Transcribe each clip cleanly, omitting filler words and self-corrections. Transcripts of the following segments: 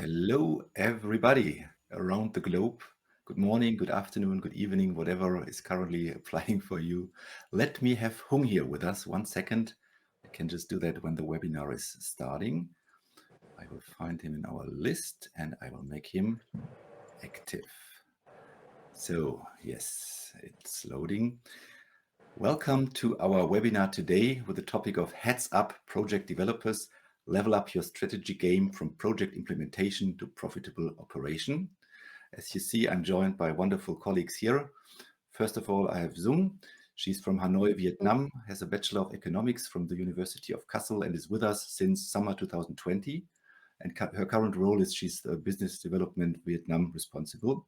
Hello, everybody around the globe. Good morning, good afternoon, good evening, whatever is currently applying for you. Let me have Hung here with us. 1 second. I can just do that when the webinar is starting. I will find him in our list and I will make him active. So, yes, it's loading. Welcome to our webinar today with the topic of Heads Up Project Developers. Level up your strategy game from project implementation to profitable operation. As you see, I'm joined by wonderful colleagues here. First of all, I have Dung. She's from Hanoi, Vietnam, has a Bachelor of Economics from the University of Kassel and is with us since summer 2020. And her current role is she's the Business Development Vietnam responsible.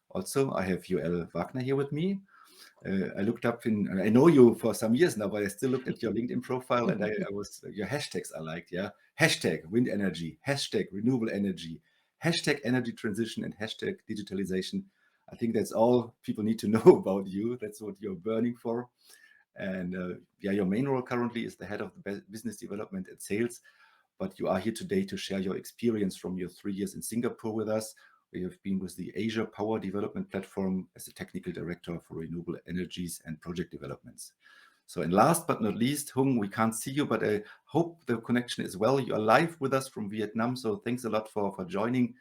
Also, I have Joel Wagner here with me. I looked up I know you for some years now, but I still looked at your LinkedIn profile and your hashtags I liked, yeah. Hashtag wind energy, hashtag renewable energy, hashtag energy transition, and hashtag digitalization. I think that's all people need to know about you. That's what you're burning for. And yeah, your main role currently is the head of the business development and sales, but you are here today to share your experience from your 3 years in Singapore with us. We have been with the Asia Power Development Platform as a technical director for renewable energies and project developments. So, and last but not least, Hung, we can't see you, but I hope the connection is well. You are live with us from Vietnam, so thanks a lot for joining.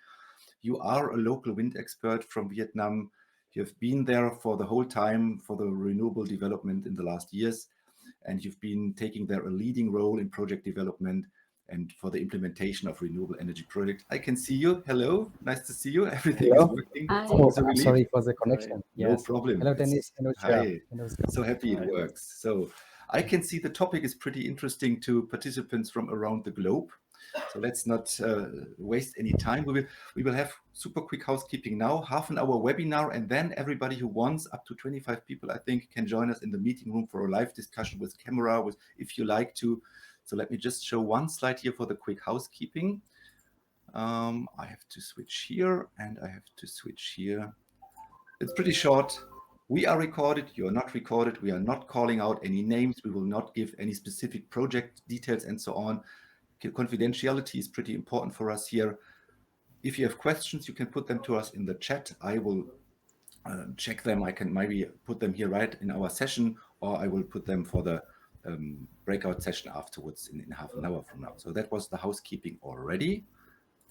You are a local wind expert from Vietnam. You have been there for the whole time for the renewable development in the last years, and you've been taking there a leading role in project development and for the implementation of renewable energy projects. I can see you. Hello, nice to see you. Everything is working. Hi. Always a relief. Sorry for the connection. No Yes. problem. Hello, Dennis. Hello, Chair. Hi. Hello, So happy it works. So I can see the topic is pretty interesting to participants from around the globe. So let's not waste any time. We will have super quick housekeeping now, half an hour webinar, and then everybody who wants, up to 25 people, I think, can join us in the meeting room for a live discussion with camera, if you like to. So let me just show one slide here for the quick housekeeping. I have to switch here and I have to switch here. It's pretty short. We are recorded, you're not recorded. We are not calling out any names. We will not give any specific project details and so on. Confidentiality is pretty important for us here. If you have questions, you can put them to us in the chat. I will check them. I can maybe put them here right in our session, or I will put them for the breakout session afterwards in half an hour from now. So that was the housekeeping already.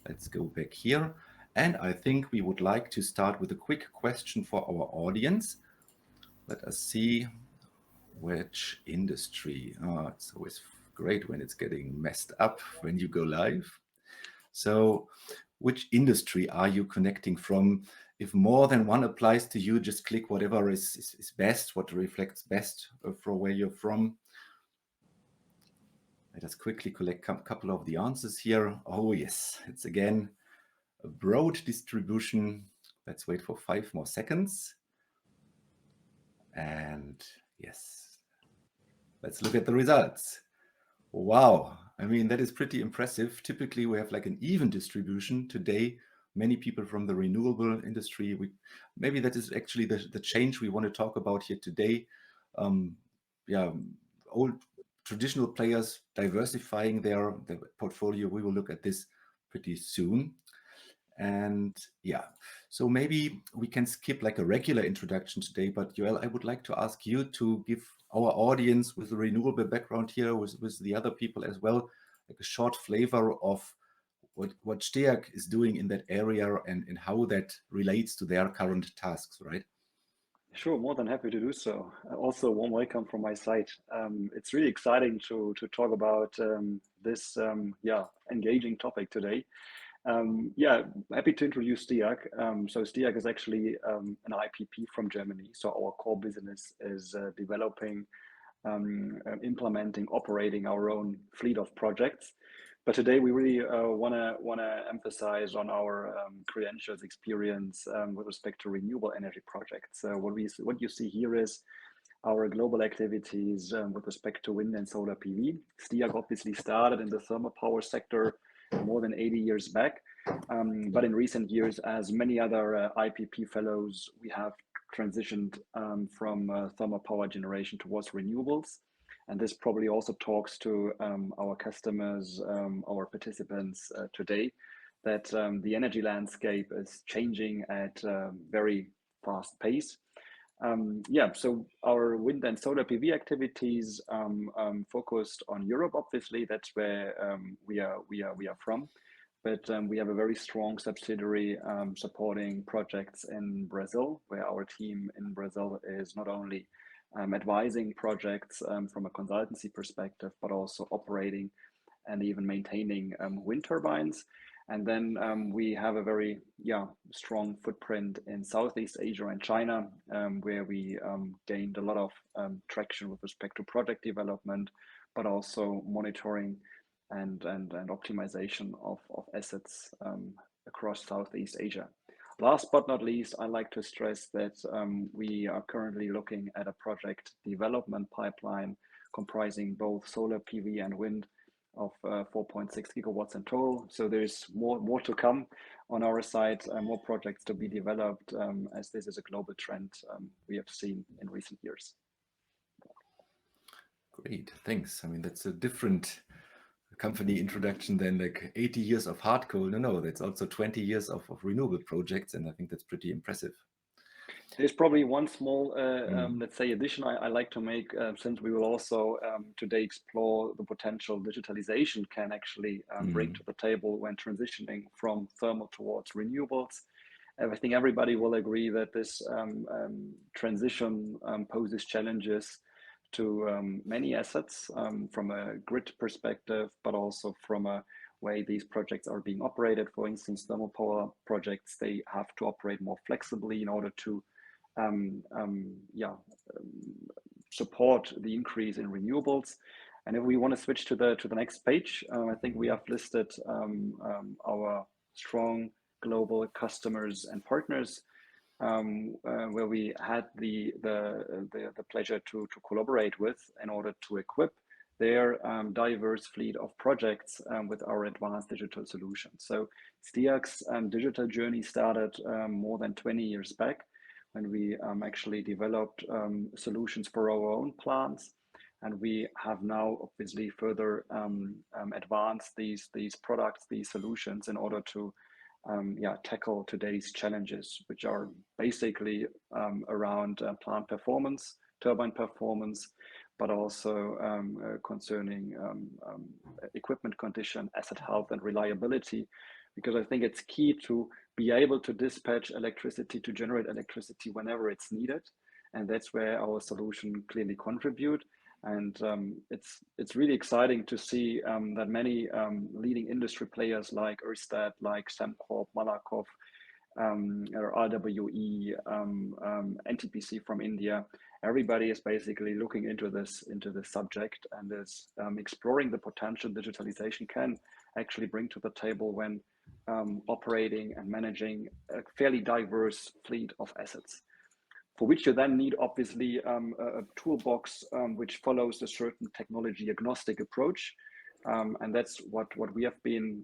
Let's go back here. And I think we would like to start with a quick question for our audience. Let us see which industry. It's always great when it's getting messed up when you go live. So which industry are you connecting from? If more than one applies to you, just click whatever is best, what reflects best for where you're from. Let us quickly collect a couple of the answers here. Oh yes, it's again a broad distribution. Let's wait for 5 more seconds. And yes, let's look at the results. Wow, I mean, that is pretty impressive. Typically, we have like an even distribution. Today, many people from the renewable industry, maybe that is actually the change we want to talk about here today. Yeah, old traditional players diversifying their portfolio. We will look at this pretty soon. And yeah, so maybe we can skip like a regular introduction today, but Joel, I would like to ask you to give our audience with the renewable background here, with the other people as well, like a short flavor of what STEAG is doing in that area and how that relates to their current tasks, right? Sure, more than happy to do so. Also, warm welcome from my side. It's really exciting to talk about this engaging topic today. Happy to introduce STEAG. So STEAG is actually an IPP from Germany. So our core business is developing, implementing, operating our own fleet of projects. But today we really want to emphasize on our credentials, experience with respect to renewable energy projects. What you see here is our global activities with respect to wind and solar PV. STEAG obviously started in the thermal power sector more than 80 years back. But in recent years, as many other IPP fellows, we have transitioned from thermal power generation towards renewables. And this probably also talks to our customers, our participants today, that the energy landscape is changing at a very fast pace. Yeah, so our wind and solar PV activities focused on Europe. Obviously, that's where we are from. But we have a very strong subsidiary supporting projects in Brazil, where our team in Brazil is not only advising projects from a consultancy perspective, but also operating and even maintaining wind turbines. And then we have a very strong footprint in Southeast Asia and China, where we gained a lot of traction with respect to project development, but also monitoring and optimization of assets across Southeast Asia. Last but not least, I like to stress that we are currently looking at a project development pipeline comprising both solar PV and wind of 4.6 gigawatts in total. So there's more to come on our side, more projects to be developed, as this is a global trend we have seen in recent years. Great, thanks. I mean, that's a different company introduction than like 80 years of hard coal. No, that's also 20 years of renewable projects, and I think that's pretty impressive. There's probably one small, let's say, addition I like to make, since we will also today explore the potential digitalization can actually bring to the table when transitioning from thermal towards renewables. I think everybody will agree that this transition poses challenges to many assets from a grid perspective, but also from a way these projects are being operated. For instance, thermal power projects, they have to operate more flexibly in order to support the increase in renewables. And if we want to switch to the next page, I think we have listed our strong global customers and partners, where we had the pleasure to collaborate with in order to equip their diverse fleet of projects with our advanced digital solutions. So STIAG's digital journey started more than 20 years back, when we actually developed solutions for our own plants. And we have now obviously further advanced these products, these solutions, in order to tackle today's challenges, which are basically around plant performance, turbine performance, but also concerning equipment condition, asset health, and reliability. Because I think it's key to be able to dispatch electricity, to generate electricity whenever it's needed. And that's where our solution clearly contribute. And it's really exciting to see that many leading industry players like Ørsted, like Sembcorp, Malakoff, or RWE, NTPC from India, everybody is basically looking into this subject and is exploring the potential digitalization can actually bring to the table when operating and managing a fairly diverse fleet of assets, for which you then need obviously a toolbox which follows a certain technology agnostic approach. And that's what we have been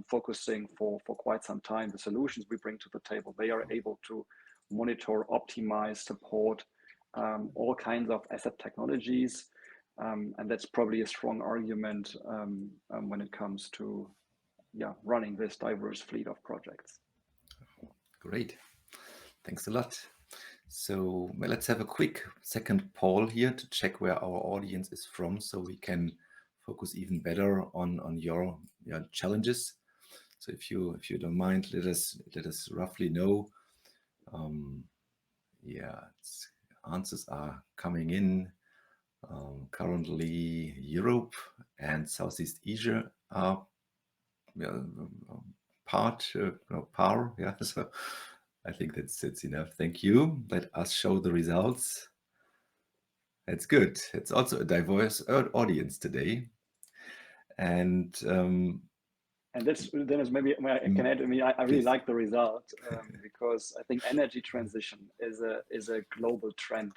focusing for quite some time. The solutions we bring to the table, they are able to monitor, optimize, support all kinds of asset technologies. And that's probably a strong argument when it comes to running this diverse fleet of projects. Great, thanks a lot. So let's have a quick second poll here to check where our audience is from, so we can focus even better on your challenges. So if you don't mind, let us roughly know. Answers are coming in. Currently, Europe and Southeast Asia are par. So I think that's enough. Thank you. Let us show the results. That's good. It's also a diverse audience today. And this, Dennis, maybe I can add. I mean, I really like the result because I think energy transition is a global trend.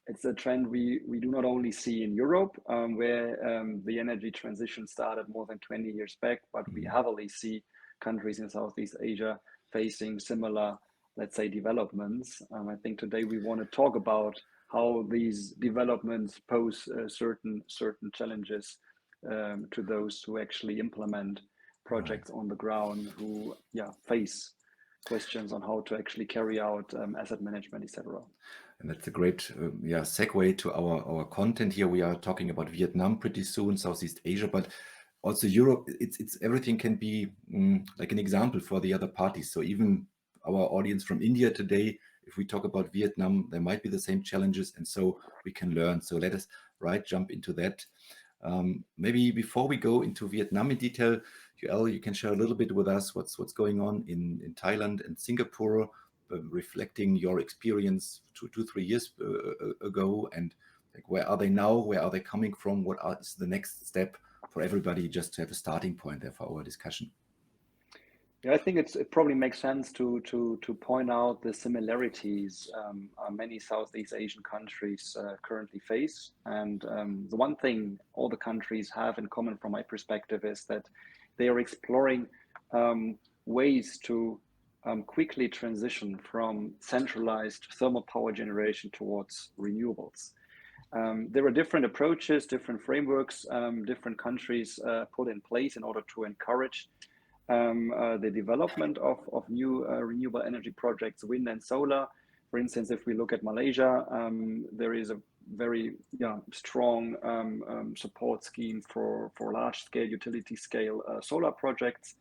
It's a trend we do not only see in Europe, where the energy transition started more than 20 years back, but we heavily see countries in Southeast Asia facing similar, let's say, developments. I think today we want to talk about how these developments pose certain challenges to those who actually implement projects on the ground who face questions on how to actually carry out asset management, etc. And that's a great segue to our content here. We are talking about Vietnam pretty soon, Southeast Asia, but also Europe. It's everything can be like an example for the other parties. So even our audience from India today, if we talk about Vietnam, there might be the same challenges, and so we can learn. So let us jump into that. Maybe before we go into Vietnam in detail, Joel, you can share a little bit with us what's going on in Thailand and Singapore, reflecting your experience 2-3 years ago, and like where are they now? Where are they coming from? What is the next step for everybody, just to have a starting point there for our discussion? Yeah, I think it probably makes sense to point out the similarities many Southeast Asian countries currently face. And the one thing all the countries have in common from my perspective is that they are exploring ways to quickly transition from centralized thermal power generation towards renewables. There are different approaches, different frameworks, different countries put in place in order to encourage the development of new renewable energy projects, wind and solar. For instance, if we look at Malaysia, there is a very strong support scheme for large-scale, utility-scale solar projects.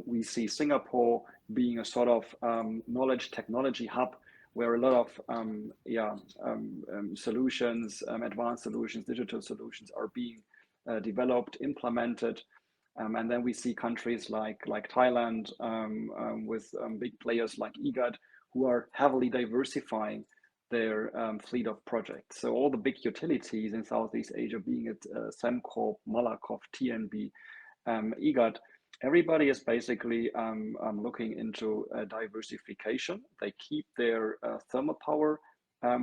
We see Singapore being a sort of knowledge technology hub where a lot of solutions, advanced solutions, digital solutions are being developed, implemented. And then we see countries like Thailand with big players like EGAT who are heavily diversifying their fleet of projects. So all the big utilities in Southeast Asia, being it Sembcorp, Malakoff, TNB, EGAT, everybody is basically looking into diversification. They keep their thermal power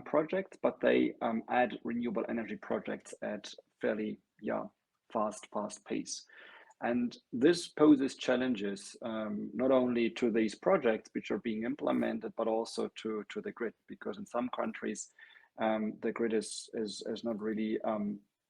projects, but they add renewable energy projects at fairly fast pace. And this poses challenges not only to these projects which are being implemented, but also to the grid, because in some countries the grid is not really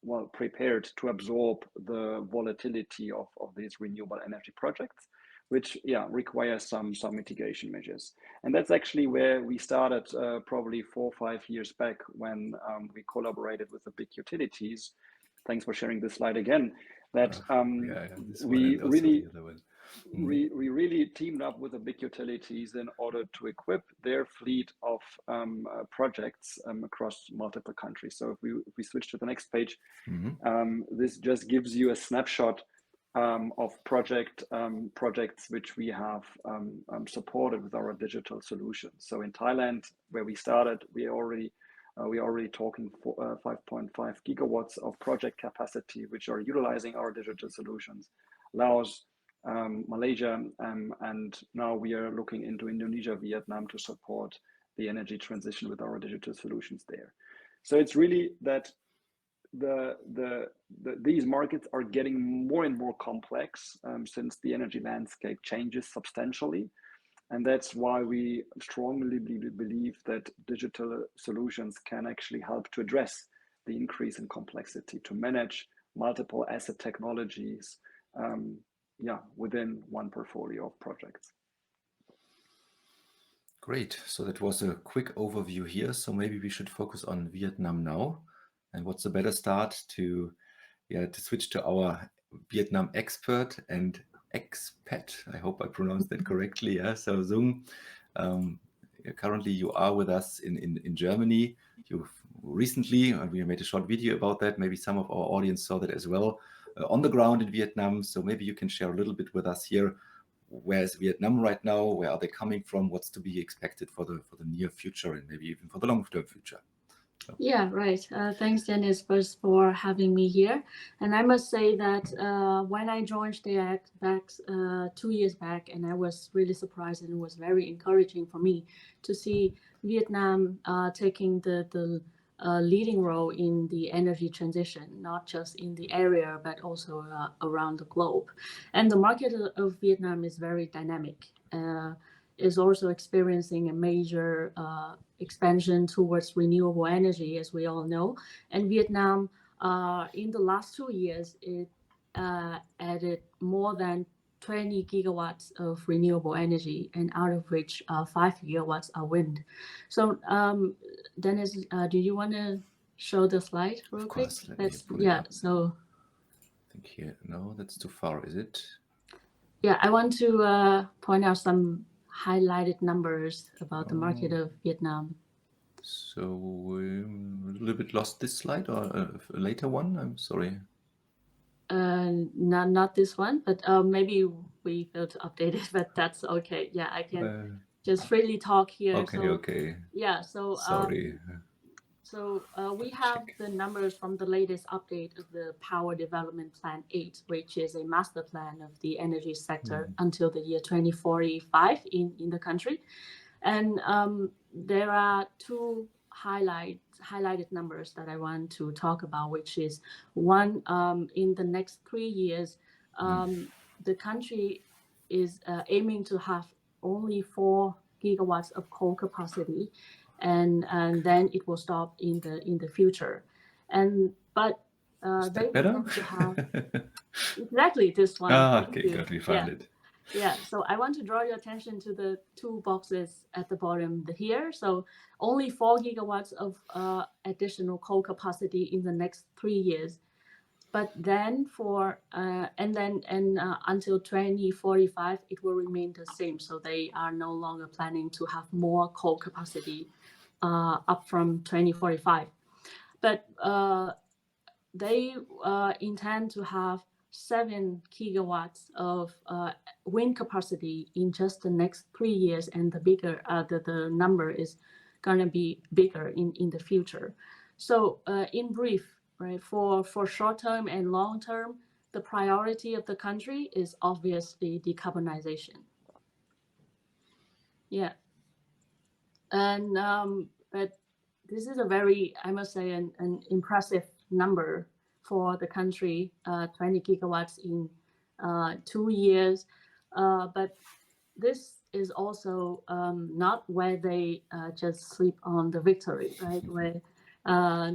well prepared to absorb the volatility of these renewable energy projects, which requires some mitigation measures. And that's actually where we started probably 4 or 5 years back when we collaborated with the big utilities. Thanks for sharing this slide again. That we really teamed up with the big utilities in order to equip their fleet of projects across multiple countries. So if we switch to the next page, this just gives you a snapshot of projects which we have supported with our digital solutions. So in Thailand, where we started, we are already talking for 5.5 gigawatts of project capacity, which are utilizing our digital solutions. Laos, Malaysia, and now we are looking into Indonesia, Vietnam to support the energy transition with our digital solutions there. So it's really that these markets are getting more and more complex since the energy landscape changes substantially. And that's why we strongly believe that digital solutions can actually help to address the increase in complexity, to manage multiple asset technologies within one portfolio of projects. Great. So that was a quick overview here. So maybe we should focus on Vietnam now. And what's a better start to switch to our Vietnam expert and expat. I hope I pronounced that correctly. Yeah. So Dung, currently you are with us in Germany. You've recently, we made a short video about that. Maybe some of our audience saw that as well, on the ground in Vietnam. So maybe you can share a little bit with us here. Where is Vietnam right now? Where are they coming from? What's to be expected for the near future and maybe even for the long-term future? Yeah, right. Thanks, Dennis, first for having me here. And I must say that when I joined STEAC back 2 years back, and I was really surprised, and it was very encouraging for me to see Vietnam taking the leading role in the energy transition, not just in the area, but also around the globe. And the market of Vietnam is very dynamic. Is also experiencing a major expansion towards renewable energy, as we all know. And Vietnam, in the last 2 years, it added more than 20 gigawatts of renewable energy, and out of which 5 gigawatts are wind. So Dennis, do you want to show the slide real Of quick? course, let me pull it up. So I think here, no, that's too far, is it? yeah, I want to point out some highlighted numbers about the market of Vietnam. So a little bit lost this slide, or a later one? I'm sorry. Not this one, but maybe we failed to update it, but that's okay. Yeah, I can just freely talk here. Okay, so, okay. Yeah, so sorry. We have the numbers from the latest update of the Power Development Plan 8, which is a master plan of the energy sector until the year 2045 in the country. And there are two highlighted numbers that I want to talk about, which is one, in the next 3 years, the country is aiming to have only 4 gigawatts of coal capacity, and then it will stop in the future. But Is they that better? want to have exactly this one. Okay, good, we found it. Yeah, so I want to draw your attention to the two boxes at the bottom here. So only 4 gigawatts of additional coal capacity in the next 3 years. But then until 2045, it will remain the same. So they are no longer planning to have more coal capacity up from 2045. But they intend to have 7 gigawatts of wind capacity in just the next 3 years, and the number is going to be bigger in the future. So in brief, right, for short term and long term, the priority of the country is obviously decarbonization. Yeah, and but this is a very, I must say, an impressive number for the country, 20 gigawatts in 2 years. But this is also not where they just sleep on the victory, right? Where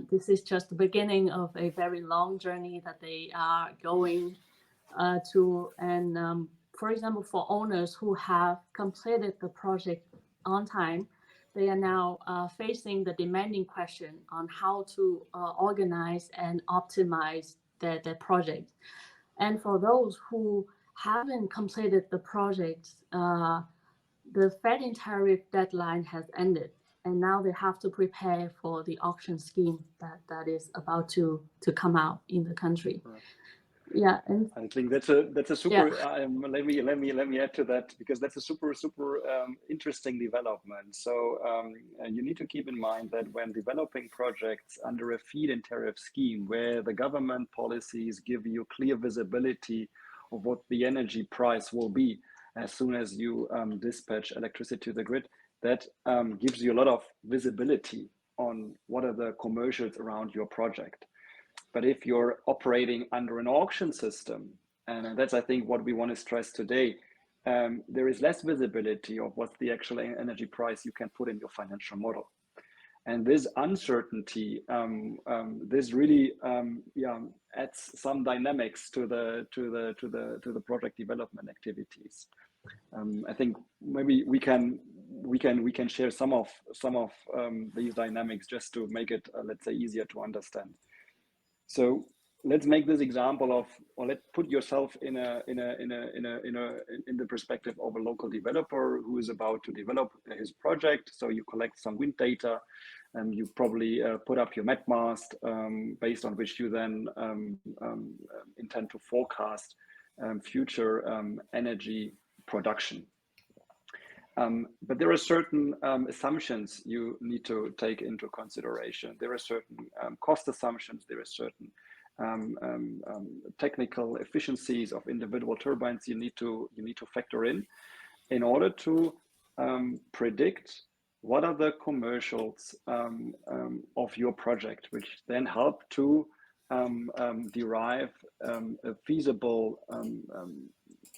this is just the beginning of a very long journey that they are going to. And for example, for owners who have completed the project on time, they are now facing the demanding question on how to organize and optimize their project. And for those who haven't completed the project, the feed-in tariff deadline has ended, and now they have to prepare for the auction scheme that is about to come out in the country. Right. Yeah, and I think that's a super. Yeah. Let me add to that, because that's a super interesting development. So you need to keep in mind that when developing projects under a feed-in tariff scheme, where the government policies give you clear visibility of what the energy price will be as soon as you dispatch electricity to the grid, that gives you a lot of visibility on what are the commercials around your project. But if you're operating under an auction system, and that's, I think, what we want to stress today, there is less visibility of what's the actual energy price you can put in your financial model. And this uncertainty, this really adds some dynamics to the project development activities. I think maybe we can share some of these dynamics just to make it, let's say, easier to understand. So let's make this example of, or let's put yourself in the perspective of a local developer who is about to develop his project. So you collect some wind data, and you probably put up your met mast, based on which you then intend to forecast future energy production. But there are certain assumptions you need to take into consideration. There are certain cost assumptions. There are certain technical efficiencies of individual turbines you need to factor in order to predict what are the commercials of your project, which then help to derive a feasible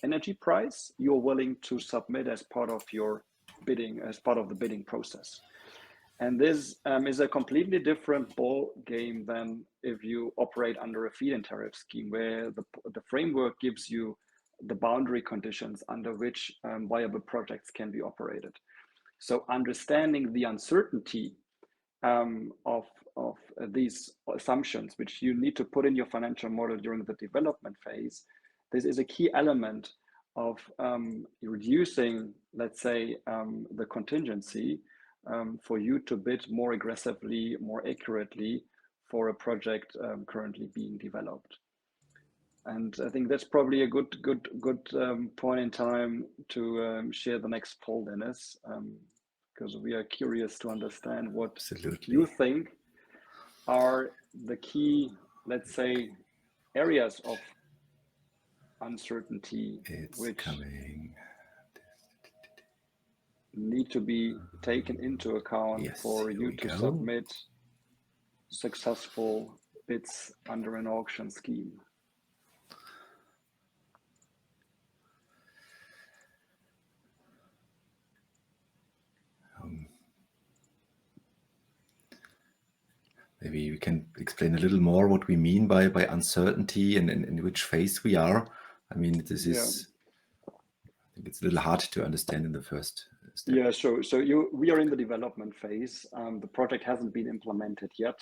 energy price you're willing to submit as part of your bidding, as part of the bidding process. And this is a completely different ball game than if you operate under a feed-in tariff scheme, where the framework gives you the boundary conditions under which viable projects can be operated. So understanding the uncertainty of these assumptions, which you need to put in your financial model during the development phase, this is a key element of reducing, let's say, the contingency for you to bid more aggressively, more accurately for a project currently being developed. And I think that's probably a good point in time to share the next poll, Dennis, because we are curious to understand what Absolutely. you think are the key, let's say, areas of uncertainty which need to be taken into account for you to submit successful bids under an auction scheme. Maybe we can explain a little more what we mean by uncertainty and in which phase we are. I mean, this is, I think it's a little hard to understand in the first step. Yeah, so we are in the development phase. The project hasn't been implemented yet.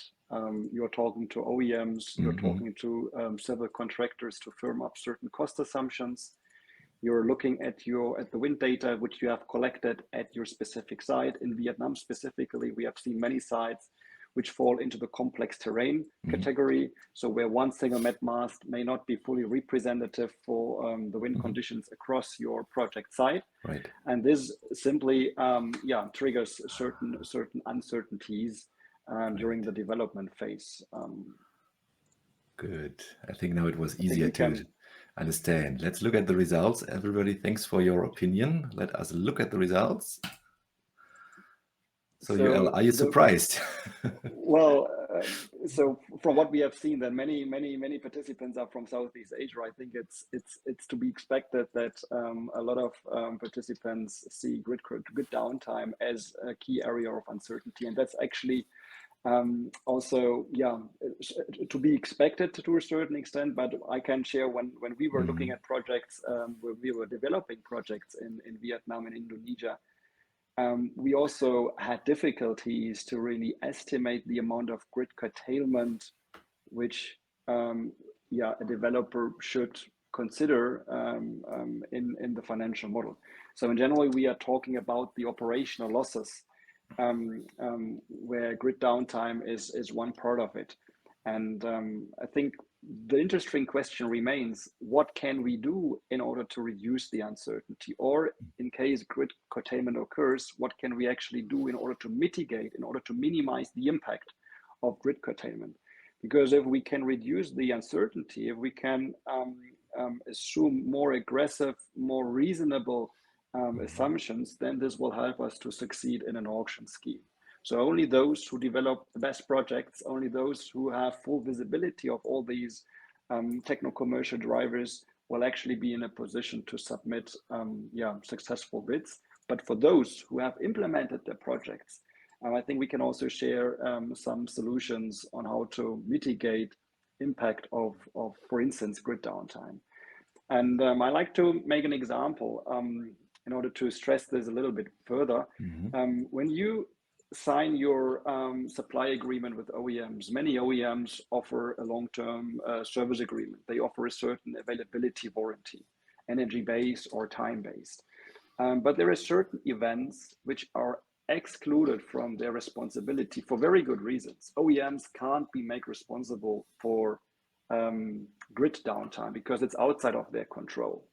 You're talking to OEMs, you're talking to several contractors to firm up certain cost assumptions. You're looking at the wind data which you have collected at your specific site. In Vietnam specifically, we have seen many sites which fall into the complex terrain category. So where one single met mast may not be fully representative for the wind conditions across your project site. Right. And this simply triggers certain uncertainties during the development phase. Good. I think now it was easier to understand. Let's look at the results. Everybody, thanks for your opinion. Let us look at the results. So Joel, are you surprised? Well, so from what we have seen, that many participants are from Southeast Asia. I think it's to be expected that a lot of participants see grid downtime as a key area of uncertainty, and that's actually also to be expected to a certain extent. But I can share when we were looking at projects, when we were developing projects in Vietnam and Indonesia. We also had difficulties to really estimate the amount of grid curtailment which a developer should consider in the financial model. So in general, we are talking about the operational losses where grid downtime is one part of it. And I think the interesting question remains, what can we do in order to reduce the uncertainty? Or in case grid curtailment occurs, what can we actually do in order to mitigate, in order to minimize the impact of grid curtailment? Because if we can reduce the uncertainty, if we can assume more aggressive, more reasonable assumptions, then this will help us to succeed in an auction scheme. So only those who develop the best projects, only those who have full visibility of all these techno-commercial drivers will actually be in a position to submit successful bids. But for those who have implemented their projects, I think we can also share some solutions on how to mitigate impact of for instance, grid downtime. And I like to make an example in order to stress this a little bit further. When you sign your supply agreement with OEMs, many OEMs offer a long-term service agreement. They offer a certain availability warranty, energy-based or time-based. But there are certain events which are excluded from their responsibility for very good reasons. OEMs can't be made responsible for grid downtime because it's outside of their control.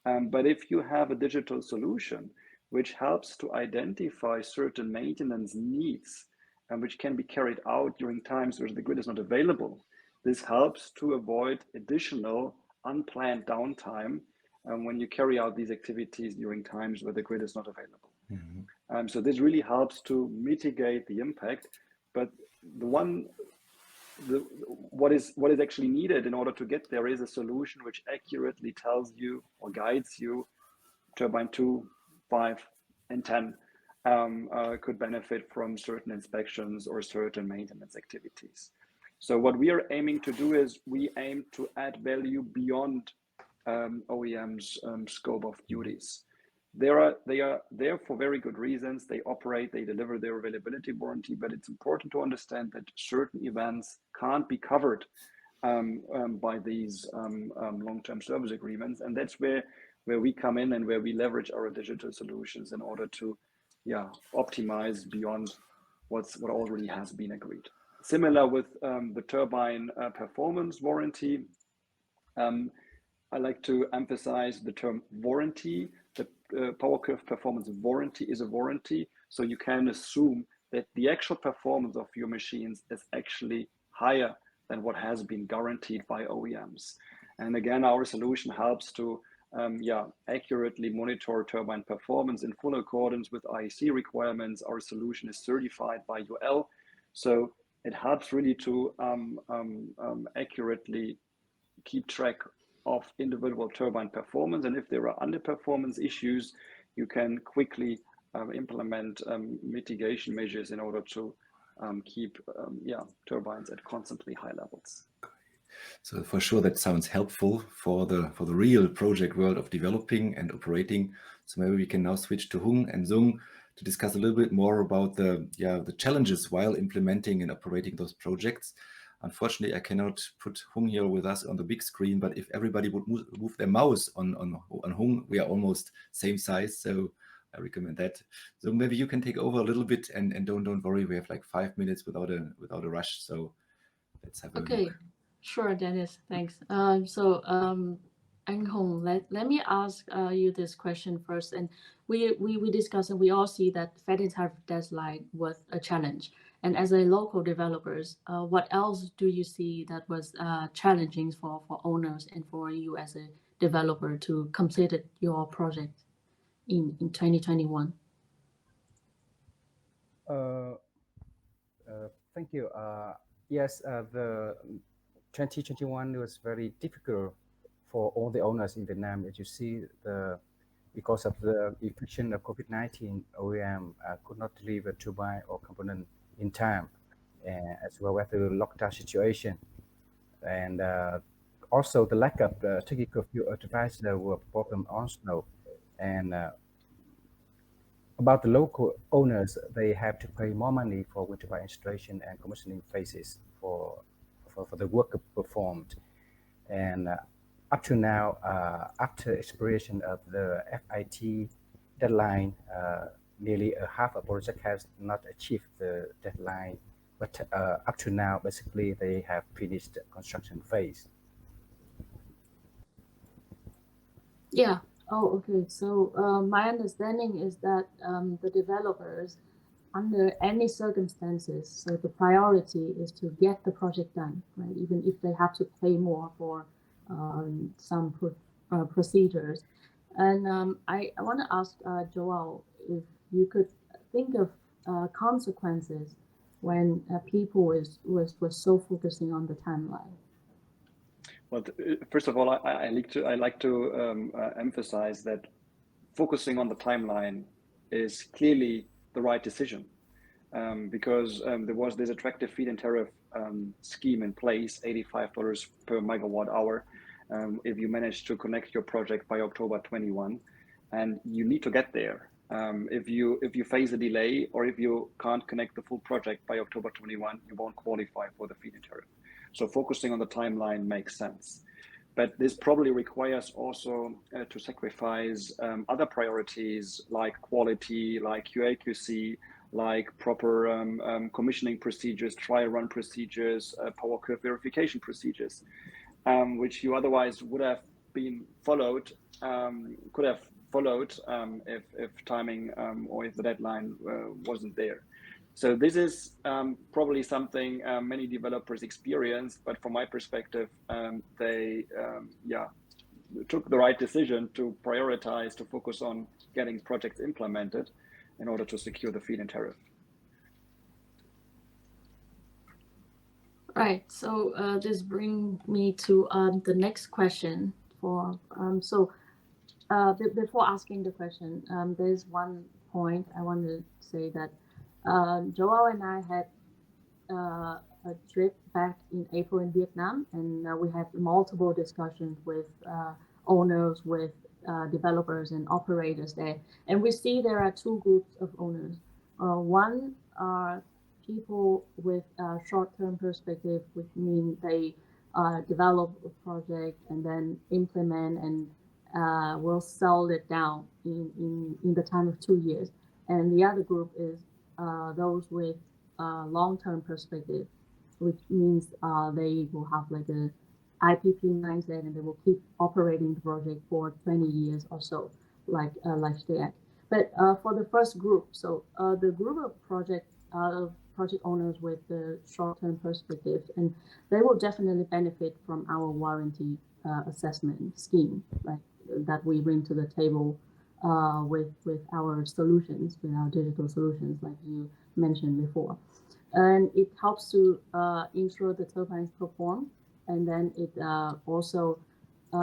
But if you have a digital solution which helps to identify certain maintenance needs and which can be carried out during times where the grid is not available, this helps to avoid additional unplanned downtime when you carry out these activities during times where the grid is not available. So this really helps to mitigate the impact. But what is actually needed in order to get there is a solution which accurately tells you or guides you turbine 2, 5, and 10 could benefit from certain inspections or certain maintenance activities. So what we are aiming to do is we aim to add value beyond OEM's scope of duties. They are there for very good reasons. They operate, they deliver their availability warranty, but it's important to understand that certain events can't be covered by these long-term service agreements, and that's where we come in and where we leverage our digital solutions in order to optimize beyond what already has been agreed. Similar with the turbine performance warranty. I like to emphasize the term warranty. The power curve performance warranty is a warranty, so you can assume that the actual performance of your machines is actually higher than what has been guaranteed by OEMs. And again, our solution helps to accurately monitor turbine performance in full accordance with IEC requirements. Our solution is certified by UL, so it helps really to accurately keep track of individual turbine performance, and if there are underperformance issues, you can quickly implement mitigation measures in order to keep turbines at constantly high levels. So for sure, that sounds helpful for the real project world of developing and operating. So maybe we can now switch to Hung and Sung to discuss a little bit more about the challenges while implementing and operating those projects. Unfortunately, I cannot put Hung here with us on the big screen, but if everybody would move their mouse on Hung, we are almost same size, so I recommend that. So maybe you can take over a little bit, and don't worry, we have like 5 minutes without a rush. So let's have a Okay, look. sure, Dennis. Thanks. Anh Hong, let me ask you this question first. And we discussed, and we all see that feed-in tariff deadline was a challenge. And as a local developers, what else do you see that was challenging for owners and for you as a developer to complete your project in 2021? Thank you. Yes, the 2021 was very difficult for all the owners in Vietnam. As you see, because of the infection of COVID-19, OEM could not deliver turbine or component in time, as well as the lockdown situation, and also the lack of technical field advisor were a problem also. And about the local owners, they have to pay more money for wind turbine installation and commissioning phases for the work performed. And up to now, after expiration of the FIT deadline, nearly a half a project has not achieved the deadline. But up to now, basically, they have finished the construction phase. Yeah. Oh, okay. So my understanding is that the developers, under any circumstances, so the priority is to get the project done, right? Even if they have to pay more for some procedures. And I want to ask Joel if you could think of consequences when people were so focusing on the timeline. Well, first of all, I like to emphasize that focusing on the timeline is clearly the right decision, because there was this attractive feed-in tariff scheme in place, $85 per megawatt hour, if you manage to connect your project by October 21, and you need to get there. If you face a delay, or if you can't connect the full project by October 21, you won't qualify for the feed-in tariff. So focusing on the timeline makes sense. But this probably requires also to sacrifice other priorities like quality, like QA/QC, like proper commissioning procedures, trial run procedures, power curve verification procedures, which you otherwise would have been followed, could have followed if timing or if the deadline wasn't there. So this is probably something many developers experience, but from my perspective, they took the right decision to prioritize, to focus on getting projects implemented in order to secure the feed-in tariff. Right. So this brings me to the next question. Before asking the question, there's one point I want to say that Joel and I had a trip back in April in Vietnam, and we had multiple discussions with owners with developers and operators there. And we see there are two groups of owners. One are people with a short-term perspective, which means they develop a project and then implement and will sell it down in the time of 2 years. And the other group is those with long-term perspective, which means they will have like a IPP mindset and they will keep operating the project for 20 years or so, like STAC. But for the first group, so the group of project owners with the short-term perspective, and they will definitely benefit from our warranty assessment scheme, right? That we bring to the table with our solutions, with our digital solutions, like you mentioned before. And it helps to ensure the turbines perform, and then it also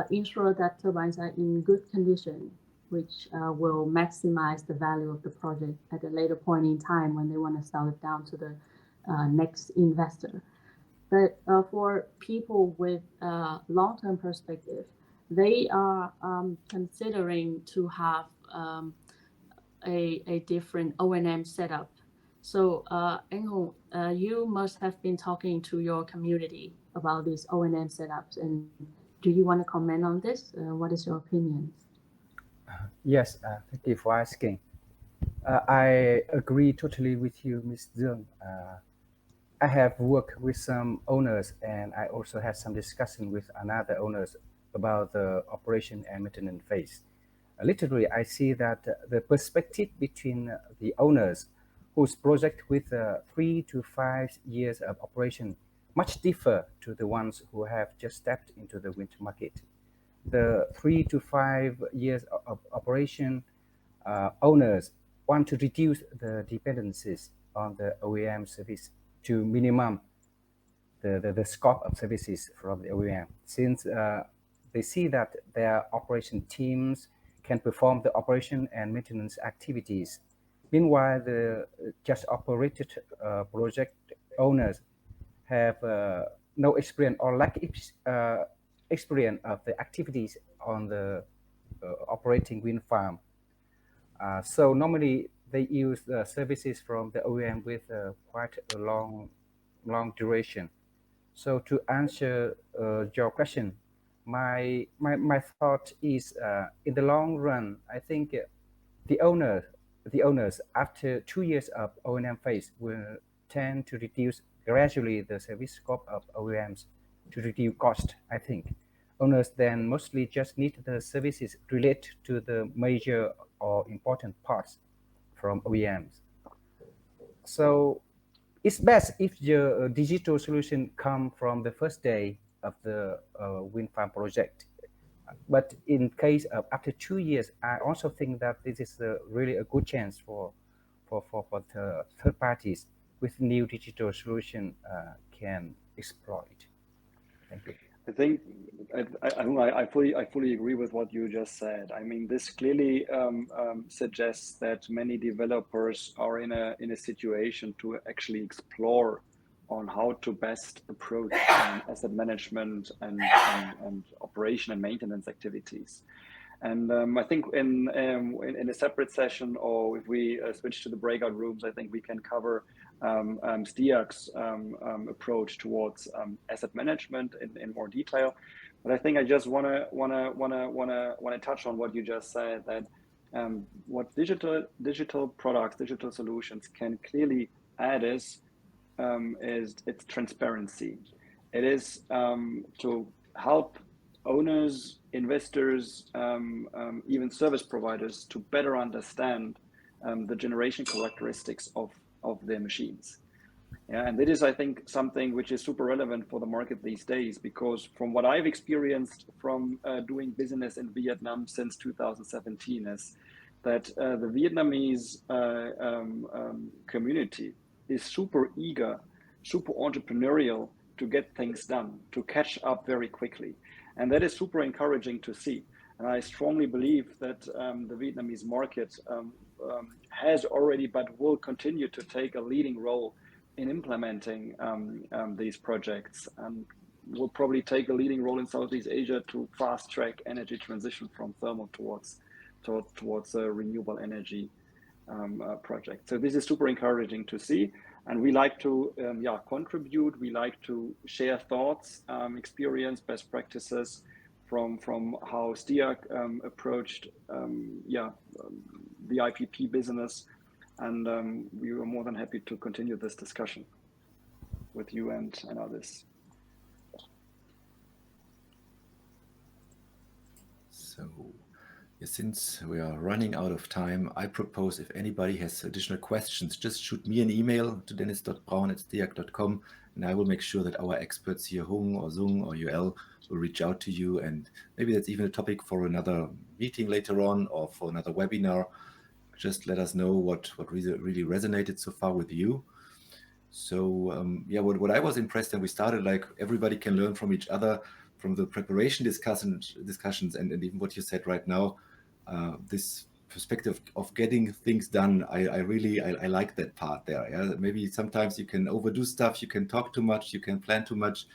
ensure that turbines are in good condition, which will maximize the value of the project at a later point in time when they want to sell it down to the next investor. But for people with long-term perspective, they are considering to have a different O&M setup. So, Enghong, you must have been talking to your community about these O&M setups, and do you want to comment on this? What is your opinion? Yes, thank you for asking. I agree totally with you, Ms. Duong. I have worked with some owners, and I also had some discussion with another owners about the operation and maintenance phase. Literally, I see that the perspective between the owners whose project with 3 to 5 years of operation much differ to the ones who have just stepped into the wind market. The 3 to 5 years of operation owners want to reduce the dependencies on the OEM service to minimum the scope of services from the OEM, since they see that their operation teams can perform the operation and maintenance activities. Meanwhile, the just operated project owners have no experience or lack experience of the activities on the operating wind farm. So normally they use the services from the OEM with quite a long duration. So to answer your question, my thought is in the long run, I think the owners after 2 years of O&M phase will tend to reduce gradually the service scope of OEMs to reduce cost. I think owners then mostly just need the services related to the major or important parts from OEMs. So it's best if the digital solution come from the first day of the wind farm project. But in case of after 2 years, I also think that this is really a good chance for the third parties with new digital solution can exploit. Thank you. I think I fully agree with what you just said. I mean, this clearly suggests that many developers are in a situation to actually explore on how to best approach asset management and operation and maintenance activities. And I think in a separate session, or if we switch to the breakout rooms, I think we can cover STIAC's approach towards asset management in more detail. But I think I just want to touch on what you just said, that what digital products, digital solutions can clearly add is its transparency. It is to help owners, investors, even service providers to better understand the generation characteristics of their machines. Yeah, and that is, I think, something which is super relevant for the market these days, because from what I've experienced from doing business in Vietnam since 2017 is that the Vietnamese community is super eager, super entrepreneurial to get things done, to catch up very quickly. And that is super encouraging to see. And I strongly believe that the Vietnamese market has already, but will continue to take a leading role in implementing these projects. And will probably take a leading role in Southeast Asia to fast track energy transition from thermal towards renewable energy project. So this is super encouraging to see, and we like to contribute. We like to share thoughts, experience, best practices from how STIAG approached the IPP business, and we were more than happy to continue this discussion with you and others. So, since we are running out of time, I propose if anybody has additional questions, just shoot me an email to dennis.braun@stiag.com, and I will make sure that our experts here, Hung or Zung or Joel, will reach out to you. And maybe that's even a topic for another meeting later on or for another webinar. Just let us know what really resonated so far with you. So what I was impressed, and we started like everybody can learn from each other, from the preparation discussions and even what you said right now, this perspective of getting things done. I really like that part there. Yeah? Maybe sometimes you can overdo stuff, you can talk too much, you can plan too much.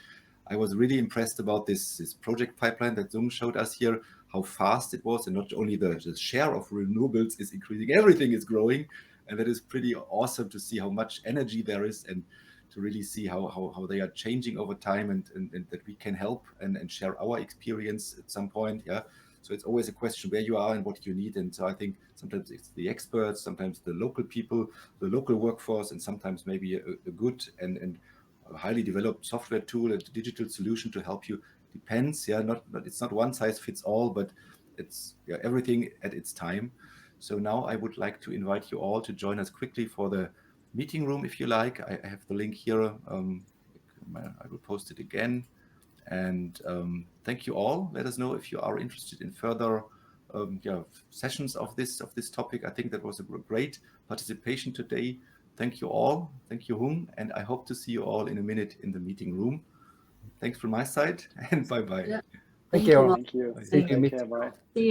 I was really impressed about this project pipeline that Zung showed us here, how fast it was, and not only the share of renewables is increasing, everything is growing. And that is pretty awesome to see how much energy there is, and to really see how they are changing over time, and that we can help and share our experience at some point. Yeah. So it's always a question where you are and what you need. And so I think sometimes it's the experts, sometimes the local people, the local workforce, and sometimes maybe a good and a highly developed software tool and digital solution to help you. Depends. Yeah. It's not one size fits all, but it's everything at its time. So now I would like to invite you all to join us quickly for the meeting room, if you like. I have the link here. I will post it again. And thank you all. Let us know if you are interested in further sessions of this topic. I think that was a great participation today. Thank you all. Thank you, Hung. And I hope to see you all in a minute in the meeting room. Thanks from my side, and bye-bye. Yeah. Thank you. Thank you. See you. Take care. Bye. See you.